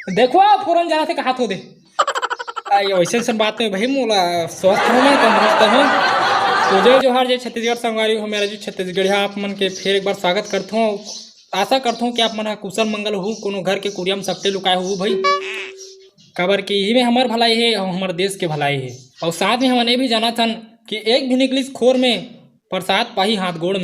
देखो फौरन जाना थे कहा तो दे वैसे सब बात में भाई मोला स्वस्थ हूँ मैं तंदुरुस्त हूँ। तो जय जोहार जय छत्तीसगढ़ संगवारी हो मेरा जी छत्तीसगढ़ आप मन के फिर एक बार स्वागत करता हूँ। आशा करता हूँ कि आप मन कुशल मंगल हो कोनो घर के कुरिया में सपटे लुकाए हो भाई काबर की यही में हमार भलाई है और हमारे देश के भलाई है। और साथ में हमने भी जाना था कि एक भी निकलिस खोर में प्रसाद पाही हाथ गोड़ में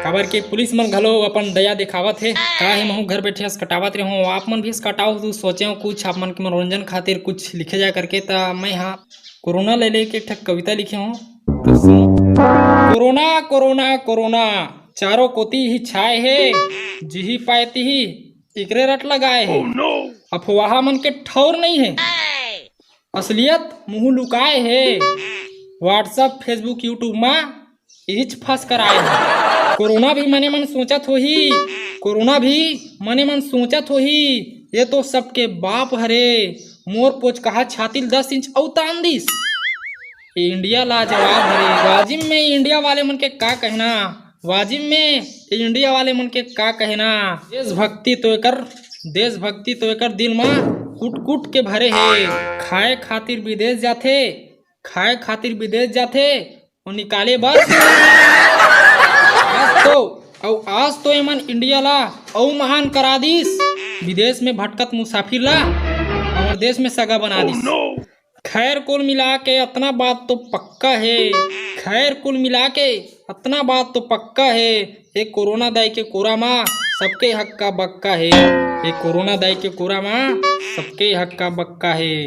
काबर के पुलिस मन घलो अपन दया दिखावत है का है महू घर बैठे कटावत रहो आप मन भी कटाओ तो सोचे हो कुछ आप मन के मनोरंजन खातिर कुछ लिखे जा करके ता मैं यहाँ कोरोना ले लेके एक कविता लिखे हूँ तो सुनो। कोरोना कोरोना कोरोना चारों कोती ही छाए है जिही पाती ही इकरे रट लगाए है। अफवाह मन के ठौर नहीं है असलियत मुंह लुकाए है। व्हाट्सएप फेसबुक यूट्यूब में इच फंस कर आए हैं। कोरोना भी मने मन सोचत हो ही कोरोना भी मने मन सोचत हो ही ये तो सबके बाप हरे मोर पोच कहा छातिल 10 इंच औतान दिस इंडिया लाजवाब हरे। वाजिब में इंडिया वाले मन के का कहना वाजिब में इंडिया वाले मन के का कहना देशभक्ति तो एकर दिल में कूट कूट के भरे है। खाए खातिर विदेश जाथे और निकाले बस आज तो एमन इंडिया ला औ महान करा दिस विदेश में भटकत मुसाफिर ला और देश में सगा बना दिस। खैर कुल मिला के अतना बात तो पक्का है एक कोरोना दाई के कोरा माँ सबके हक का बक्का है। एक कोरोना दाई के कोरा माँ सबके हक का बक्का है।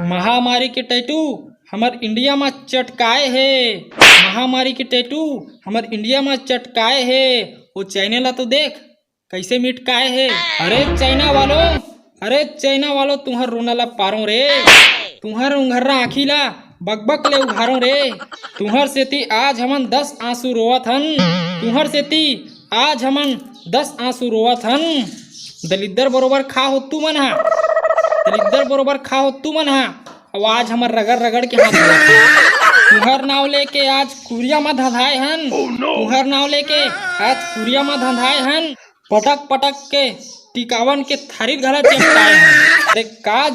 महामारी के टैटू हमार इंडिया में चटकाए है वो चाइना ला तो देख कैसे मिटकाए है। अरे चाइना वालों तुम्हार रोना ला पारो रे तुम्हार उंघर्रा आँखी ला बकबक ले उघारो रे। तुम्हार सेती आज हमन 10 आंसू रोवत हन दलिद्दर बरोबर खा हो तू मन हा आवाज हमर रगड़ के हाथ तुहर नाव लेके आज कुरिया में धंधाए हन पटक के टिकावन के थारी घला चमकाए हन। अरे का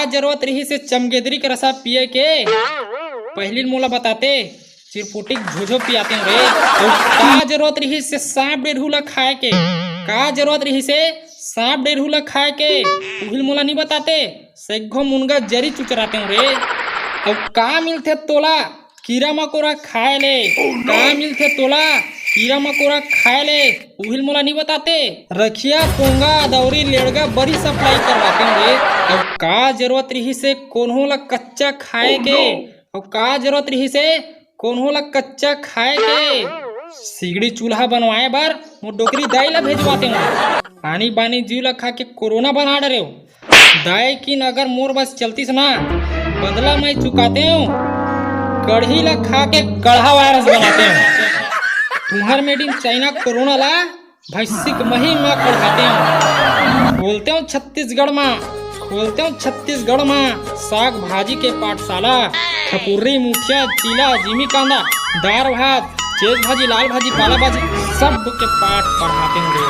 जरूरत रही से चमगेदरी के रसा पिए के पहली मोला बताते चिरपुटिक झोझो पियाते रे। तो का जरूरत रही से सांप डेढ़ूला खाए के उहिल मोला नहीं बताते सेघो मुनगा जरी चुचराते रे। अब का मिलथे तोला कीड़ा मकोड़ा खाए ले उहिल मोला नहीं बताते रखिया पोंगा दौरी लेड़गा बड़ी सप्लाई करवाते रे। अब का जरूरत रही से कोन्हो ला कच्चा खाए के सिगड़ी चूल्हा बनवाए बर मोर डोकरी दाई ला भेजवाते हूँ। पानी बानी जीव ला खा के कोरोना बना डरे दाई की अगर मोर बस चलतीस ना बदला मैं चुकाते हूँ कढ़ी ला खा के कढ़ा वायरस बनाते हूँ। तुम्हार मेड इन चाइना कोरोना ला भैंसिक मही में कढ़ाते हूँ। खोलते हूँ छत्तीसगढ़ में साग भाजी के पाठशाला खपुर्री मुठिया चीला जिमी कांदा दार भात चेज भाजी लाल भाजी पाला भाजी सब के पाठ पढ़ाते हैं।